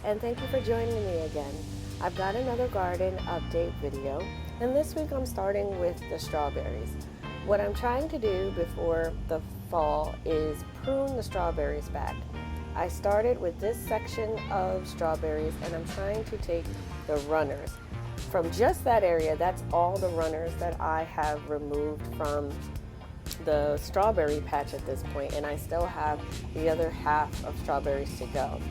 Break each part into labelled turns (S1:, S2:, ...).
S1: and thank you for joining me again. I've got another garden update video, and this week I'm starting with the strawberries. What I'm trying to do before the fall is prune the strawberries back. I started with this section of strawberries, and I'm trying to take the runners. From just that area, that's all the runners that I have removed from the strawberry patch at this point, and I still have the other half of strawberries to go.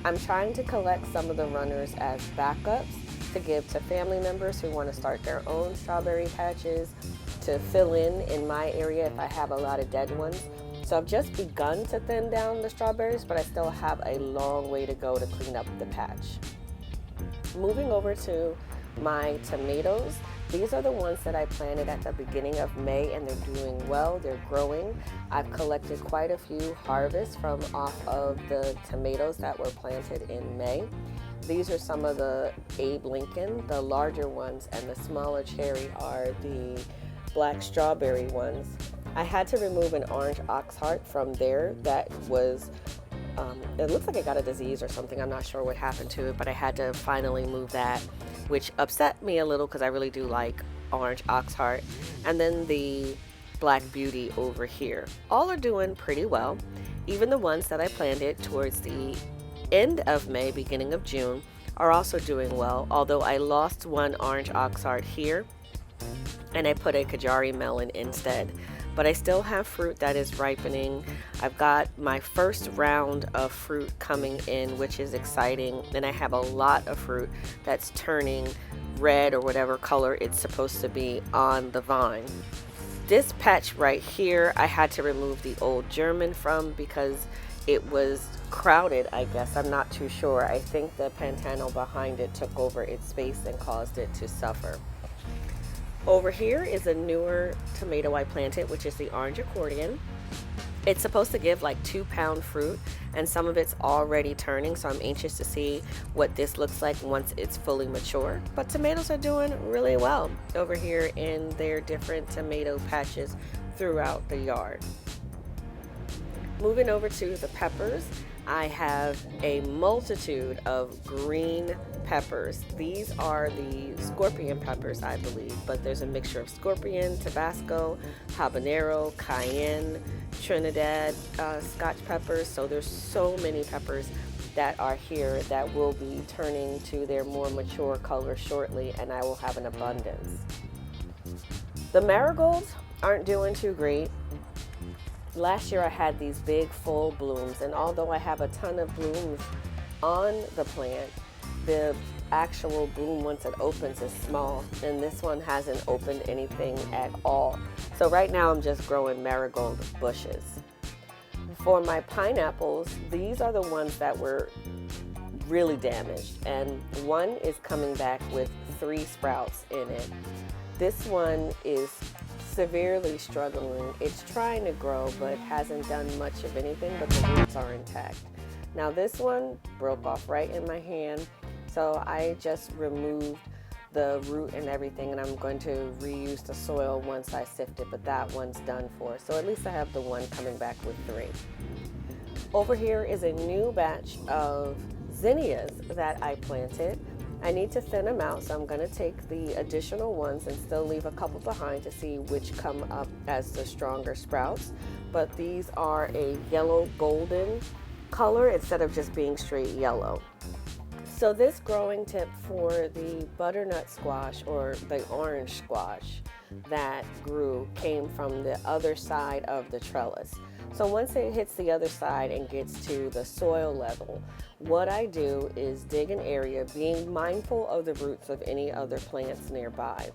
S1: I'm trying to collect some of the runners as backups to give to family members who want to start their own strawberry patches, to fill in my area if I have a lot of dead ones. So I've just begun to thin down the strawberries, but I still have a long way to go to clean up the patch. Moving over to my tomatoes, these are the ones that I planted at the beginning of May, and they're doing well, they're growing. I've collected quite a few harvests from off of the tomatoes that were planted in May. These are some of the Abe Lincoln, the larger ones, and the smaller cherry are the black strawberry ones. I had to remove an orange oxheart from there that was it looks like it got a disease or something. I'm not sure what happened to it, but I had to finally move that, which upset me a little because I really do like orange oxheart. And then the black beauty over here. All are doing pretty well. Even the ones that I planted towards the end of May, beginning of June, are also doing well, although I lost one orange oxheart here and I put a Kajari melon instead. But I still have fruit that is ripening. I've got my first round of fruit coming in, which is exciting. And I have a lot of fruit that's turning red or whatever color it's supposed to be on the vine. This patch right here, I had to remove the old German from because it was crowded, I guess. I'm not too sure. I think the Pantano behind it took over its space and caused it to suffer. Over here is a newer tomato I planted, which is the orange accordion. It's supposed to give like 2-pound fruit, and some of it's already turning, so I'm anxious to see what this looks like once it's fully mature. But tomatoes are doing really well over here in their different tomato patches throughout the yard. Moving over to the peppers, I have a multitude of green peppers. These are the scorpion peppers, I believe, but there's a mixture of scorpion, Tabasco, habanero, cayenne, Trinidad, Scotch peppers. So there's so many peppers that are here that will be turning to their more mature color shortly, and I will have an abundance. The marigolds aren't doing too great. Last year I had these big full blooms, and although I have a ton of blooms on the plant, the actual bloom once it opens is small, and this one hasn't opened anything at all. So right now I'm just growing marigold bushes. For my pineapples, these are the ones that were really damaged, and one is coming back with 3 sprouts in it. This one is severely struggling. It's trying to grow but hasn't done much of anything, but the roots are intact. Now this one broke off right in my hand, so I just removed the root and everything, and I'm going to reuse the soil once I sift it, but that one's done for. So at least I have the one coming back with 3. Over here is a new batch of zinnias that I planted. I need to thin them out, so I'm going to take the additional ones and still leave a couple behind to see which come up as the stronger sprouts. But these are a yellow golden color instead of just being straight yellow. So this growing tip for the butternut squash, or the orange squash that grew, came from the other side of the trellis. So once it hits the other side and gets to the soil level, what I do is dig an area, being mindful of the roots of any other plants nearby.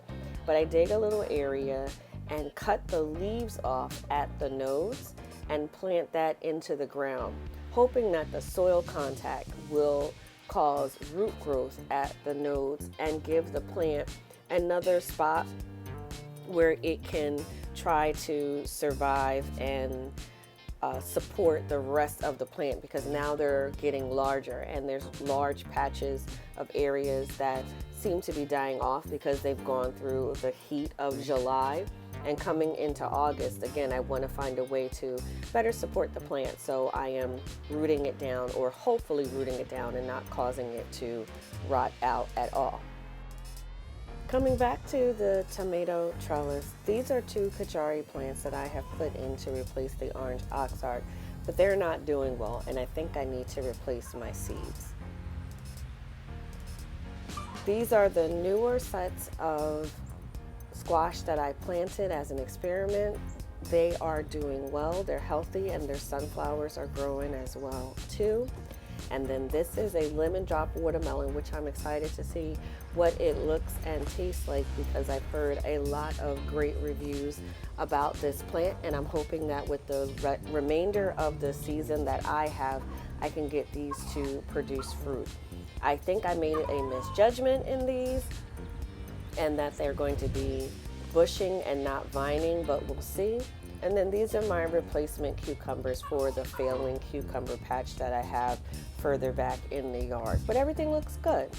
S1: But I dig a little area and cut the leaves off at the nodes and plant that into the ground, hoping that the soil contact will cause root growth at the nodes and give the plant another spot where it can try to survive and support the rest of the plant, because now they're getting larger and there's large patches of areas that seem to be dying off because they've gone through the heat of July. And coming into August, again, I want to find a way to better support the plant, so I am rooting it down, or hopefully rooting it down and not causing it to rot out at all. Coming back to the tomato trellis, these are 2 Kajari plants that I have put in to replace the orange oxheart, but they're not doing well, and I think I need to replace my seeds. These are the newer sets of squash that I planted as an experiment. They are doing well, they're healthy, and their sunflowers are growing as well too. And then this is a lemon drop watermelon, which I'm excited to see what it looks and tastes like, because I've heard a lot of great reviews about this plant, and I'm hoping that with the remainder of the season that I have, I can get these to produce fruit. I think I made a misjudgment in these, and that they're going to be bushing and not vining, but we'll see. And then these are my replacement cucumbers for the failing cucumber patch that I have further back in the yard. But everything looks good.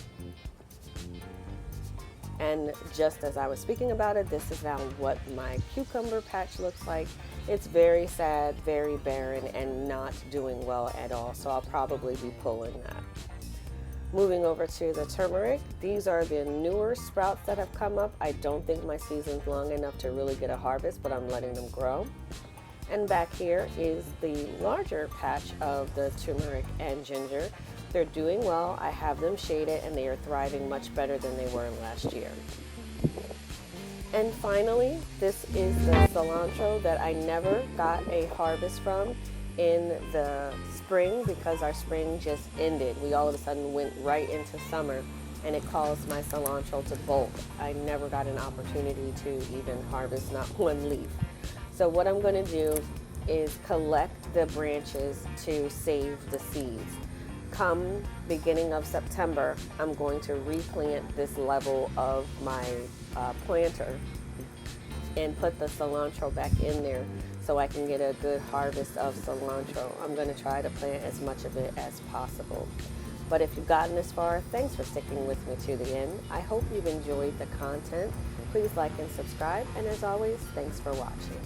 S1: And just as I was speaking about it, this is now what my cucumber patch looks like. It's very sad, very barren, and not doing well at all. So I'll probably be pulling that. Moving over to the turmeric, these are the newer sprouts that have come up. I don't think my season's long enough to really get a harvest, but I'm letting them grow. And back here is the larger patch of the turmeric and ginger. They're doing well. I have them shaded, and they are thriving much better than they were last year. And finally, this is the cilantro that I never got a harvest from in the spring, because our spring just ended. We all of a sudden went right into summer, and it caused my cilantro to bolt. I never got an opportunity to even harvest not one leaf. So what I'm going to do is collect the branches to save the seeds. Come beginning of September, I'm going to replant this level of my planter and put the cilantro back in there so I can get a good harvest of cilantro. I'm going to try to plant as much of it as possible. But if you've gotten this far, thanks for sticking with me to the end. I hope you've enjoyed the content. Please like and subscribe, and as always, thanks for watching.